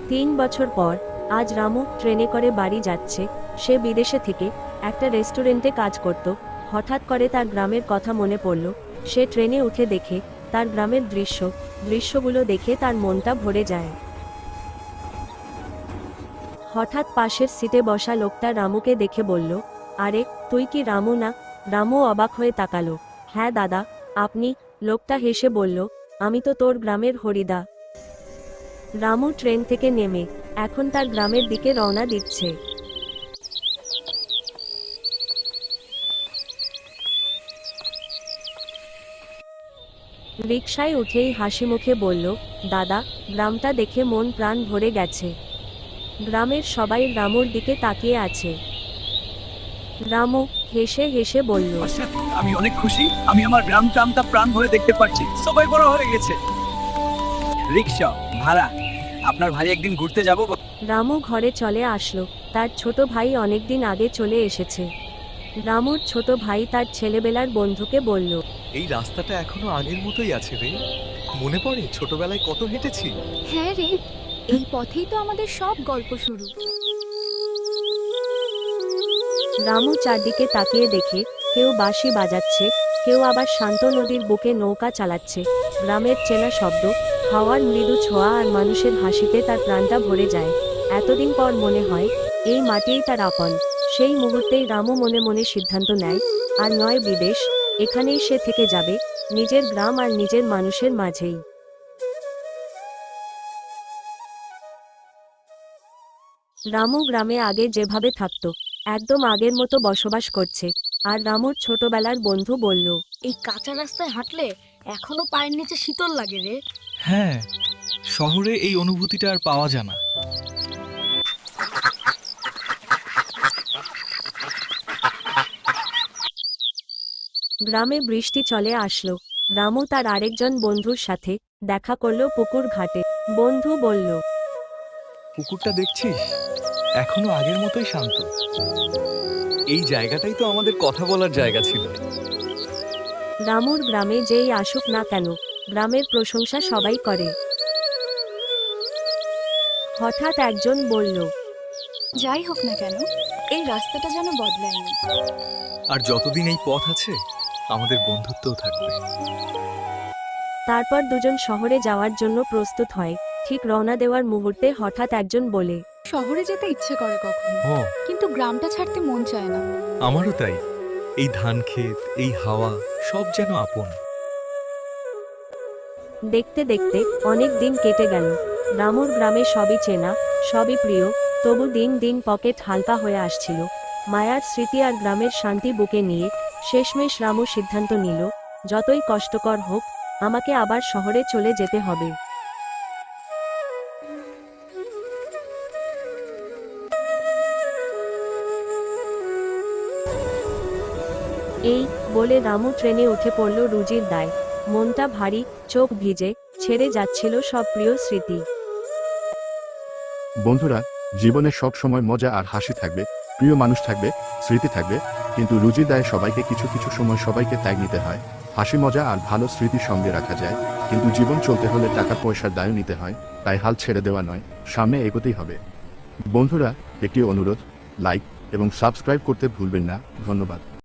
তিন বছর পর আজ রামু ট্রেনে করে বাড়ি যাচ্ছে। সে বিদেশে থেকে একটা রেস্টুরেন্টে কাজ করত। হঠাৎ করে তার গ্রামের কথা মনে পড়ল। সে ট্রেনে উঠে দেখে তার গ্রামের দৃশ্যগুলো দেখে তার মনটা ভরে যায়। হঠাৎ পাশের সিটে বসা লোকটা রামুকে দেখে বলল, আরে তুই কি রামু না? রামু অবাক হয়ে তাকালো। হ্যাঁ দাদা, আপনি। লোকটা হেসে বলল, আমি তো তোর গ্রামের হরিদা। রামু ট্রেন থেকে নেমে এখন তার গ্রামের দিকে রওনা দিচ্ছে। রিকশায় উঠেই হাসি মুখে বলল, দাদা, গ্রামটা দেখে মন প্রাণ ভরে গেছে। গ্রামের সবাই রামুর দিকে তাকিয়ে আছে। রামু হেসে হেসে বলল, আমি অনেক খুশি। আমি আমার গ্রামটা প্রাণ ভরে দেখতে পাচ্ছি। সবাই বড় হয়ে গেছে। রিকশা ভাড়া, আপনার ভাই একদিন ঘুরতে যাব। রামু ঘরে চলে আসলো। তার ছোট ভাই অনেকদিন আগে চলে এসেছে। রামুর ছোট ভাই তার ছেলেবেলার বন্ধুকে বলল, এই রাস্তাটা এখনো আগের মতোই আছে রে। মনে পড়ে ছোটবেলায় কত হেঁটেছি। হ্যাঁ রে, এই পথেই তো আমাদের সব গল্প শুরু। রামু চারদিকে তাকিয়ে দেখে কেউ বাঁশি বাজাচ্ছে, কেউ আবার শান্ত নদীর বুকে নৌকা চালাচ্ছে। গ্রামের চেনা শব্দ, হাওয়ার মৃদু ছোঁয়া আর মানুষের হাসিতে তার প্রাণটা ভরে যায়। এতদিন পর মনে হয় এই মাটিই তার আপন। সেই মুহূর্তেই রামু মনে মনে সিদ্ধান্ত নেয়, আর নয় বিদেশ, এখানেই সে থেকে যাবে, নিজের গ্রাম আর নিজের মানুষের মাঝেই। রামু গ্রামে আগে যেভাবে থাকতো একদম আগের মতো বসবাস করছে। আর রামুর ছোটবেলার বন্ধু বলল, এই কাঁচা রাস্তায় হাঁটলে এখনো পায়ের নিচে শীতল লাগে রে। হ্যাঁ, শহরে এই অনুভূতিটা আর পাওয়া যায় না। গ্রামে বৃষ্টি চলে আসলো। রামু তার আরেকজন বন্ধুর সাথে দেখা করলো পুকুর ঘাটে। বন্ধু বলল, পুকুরটা দেখছিস, এখনো আগের মতোই শান্ত। এই জায়গাটাই তো আমাদের কথা বলার জায়গা ছিল। রামুর গ্রামে যেই আসুক না কেন, গ্রামের প্রশংসা সবাই করে। হঠাৎ একজন বলল, যাই হোক না কেন, এই রাস্তাটা যেন বদলায়নি। আর যতদিন এই পথ আছে, আমাদের বন্ধুত্বও থাকবে। তারপর দুজন শহরে যাওয়ার জন্য প্রস্তুত হয়। ঠিক রওনা দেওয়ার মুহূর্তে হঠাৎ একজন বলে, শহরে যেতে ইচ্ছে করে কখনো, ও, কিন্তু গ্রামটা ছাড়তে মন চায় না। আমারও তাই। এই ধান ক্ষেত, এই হাওয়া, সব যেন আপন। দেখতে দেখতে অনেক দিন কেটে গেল। রামুর গ্রামে সবই চেনা, সবই প্রিয়, তবু দিন দিন পকেট হালকা হয়ে আসছিল। মায়ার স্মৃতি আর গ্রামের শান্তি বুকে নিয়ে শেষমেশ রামু সিদ্ধান্ত নিল, যতই কষ্টকর হোক, আমাকে আবার শহরে চলে যেতে হবে। এই বলে রামু ট্রেনে উঠে পড়ল রুজির দায়। মনটা ভারী, চোখ ভিজে, ছেড়ে যাচ্ছিল সব প্রিয় স্মৃতি। বন্ধুরা, জীবনে সব সময় মজা আর হাসি থাকবে, প্রিয় মানুষ থাকবে, স্মৃতি থাকবে, কিন্তু রুজির দায়ে সবাইকে কিছু কিছু সময় সবাইকে ত্যাগ নিতে হয়। হাসি মজা আর ভালো স্মৃতি সঙ্গে রাখা যায়, কিন্তু জীবন চলতে হলে টাকা পয়সার দায়ও নিতে হয়। তাই হাল ছেড়ে দেওয়া নয়, সামনে এগোতেই হবে। বন্ধুরা, একটি অনুরোধ, লাইক এবং সাবস্ক্রাইব করতে ভুলবেন না। ধন্যবাদ।